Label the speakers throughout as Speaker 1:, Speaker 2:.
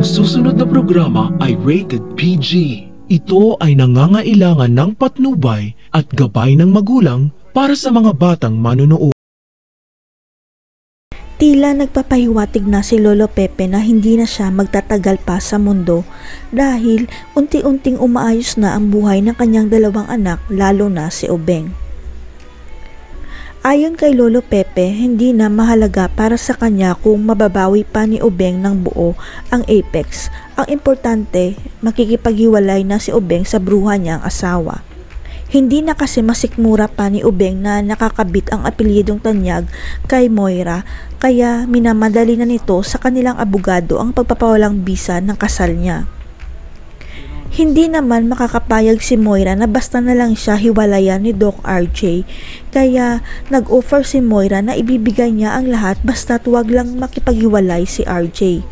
Speaker 1: Ang susunod na programa ay rated PG. Ito ay nangangailangan ng patnubay at gabay ng magulang para sa mga batang manunood.
Speaker 2: Tila nagpapahiwatig na si Lolo Pepe na hindi na siya magtatagal pa sa mundo dahil unti-unting umaayos na ang buhay ng kanyang dalawang anak, lalo na si Obeng. Ayon kay Lolo Pepe, hindi na mahalaga para sa kanya kung mababawi pa ni Obeng ng buo ang Apex. Ang importante, makikipaghiwalay na si Obeng sa bruha niyang asawa. Hindi na kasi masikmura pa ni Obeng na nakakabit ang apelyidong Tanyag kay Moira, kaya minamadali na nito sa kanilang abogado ang pagpapawalang bisa ng kasal niya. Hindi naman makakapayag si Moira na basta na lang siya hiwalayan ni Doc RJ, kaya nag-offer si Moira na ibibigay niya ang lahat basta't wag lang makipaghiwalay si RJ.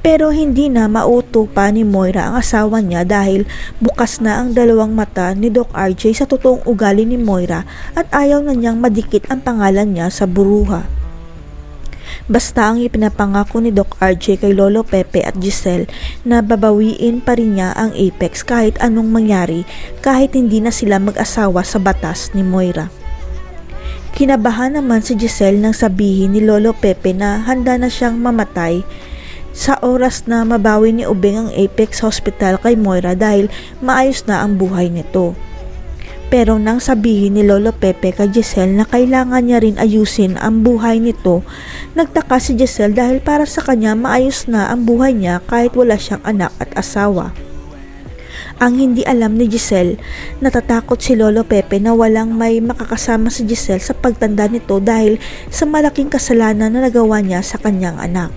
Speaker 2: Pero hindi na mauto pa ni Moira ang asawa niya dahil bukas na ang dalawang mata ni Doc RJ sa totoong ugali ni Moira at ayaw na niyang madikit ang pangalan niya sa buruha. Basta ang ipinapangako ni Doc RJ kay Lolo Pepe at Giselle na babawiin pa rin niya ang Apex kahit anong mangyari, kahit hindi na sila mag-asawa sa batas ni Moira. Kinabahan naman si Giselle nang sabihin ni Lolo Pepe na handa na siyang mamatay sa oras na mabawi ni Obeng ang Apex Hospital kay Moira dahil maayos na ang buhay nito. Pero nang sabihin ni Lolo Pepe kay Giselle na kailangan niya rin ayusin ang buhay nito, nagtaka si Giselle dahil para sa kanya maayos na ang buhay niya kahit wala siyang anak at asawa. Ang hindi alam ni Giselle, natatakot si Lolo Pepe na walang may makakasama si Giselle sa pagtanda nito dahil sa malaking kasalanan na nagawa niya sa kanyang anak.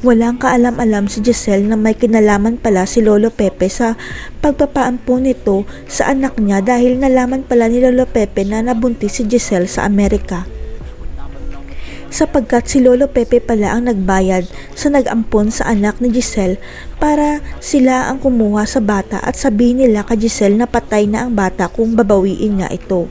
Speaker 2: Walang kaalam-alam si Giselle na may kinalaman pala si Lolo Pepe sa pagpapaampon nito sa anak niya dahil nalaman pala ni Lolo Pepe na nabuntis si Giselle sa Amerika. Sapagkat si Lolo Pepe pala ang nagbayad sa nag-ampon sa anak ni Giselle para sila ang kumuha sa bata at sabihin nila kay Giselle na patay na ang bata kung babawiin niya ito.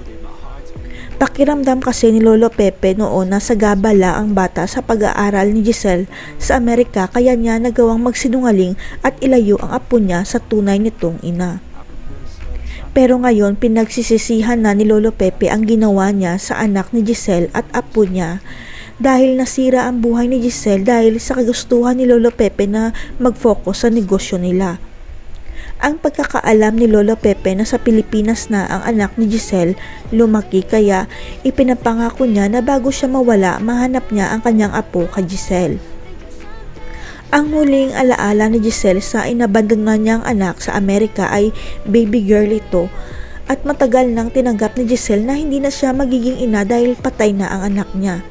Speaker 2: Pakiramdam kasi ni Lolo Pepe noon na sagabala ang bata sa pag-aaral ni Giselle sa Amerika kaya niya nagawang magsinungaling at ilayo ang apo niya sa tunay nitong ina. Pero ngayon pinagsisisihan na ni Lolo Pepe ang ginawa niya sa anak ni Giselle at apo niya dahil nasira ang buhay ni Giselle dahil sa kagustuhan ni Lolo Pepe na mag-focus sa negosyo nila. Ang pagkakaalam ni Lolo Pepe na sa Pilipinas na ang anak ni Giselle lumaki kaya ipinapangako niya na bago siya mawala mahanap niya ang kanyang apo kay Giselle. Ang huling alaala ni Giselle sa inabandonan niyang anak sa Amerika ay baby girl ito at matagal nang tinanggap ni Giselle na hindi na siya magiging ina dahil patay na ang anak niya.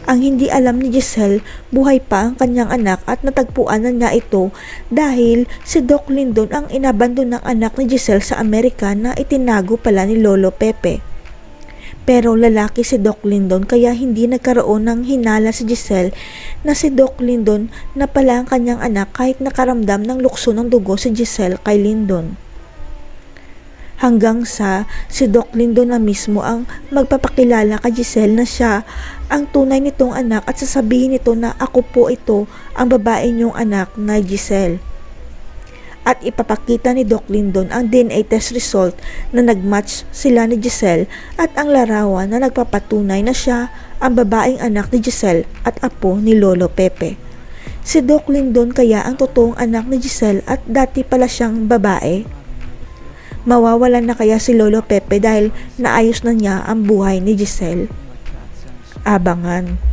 Speaker 2: Ang hindi alam ni Giselle, buhay pa ang kanyang anak at natagpuan na niya ito dahil si Doc Lindon ang inabandon ng anak ni Giselle sa Amerika na itinago pala ni Lolo Pepe. Pero lalaki si Doc Lindon kaya hindi nagkaroon ng hinala si Giselle na si Doc Lindon na pala ang kanyang anak kahit nakaramdam ng lukso ng dugo si Giselle kay Lindon. Hanggang sa si Doc Lindon na mismo ang magpapakilala kay Giselle na siya ang tunay nitong anak at sasabihin nito na ako po ito ang babae niyong anak na Giselle. At ipapakita ni Doc Lindon ang DNA test result na nagmatch sila ni Giselle at ang larawan na nagpapatunay na siya ang babaeng anak ni Giselle at apo ni Lolo Pepe. Si Doc Lindon kaya ang totoong anak ni Giselle at dati pala siyang babae? Mawawalan na kaya si Lolo Pepe dahil naayos na niya ang buhay ni Giselle? Abangan.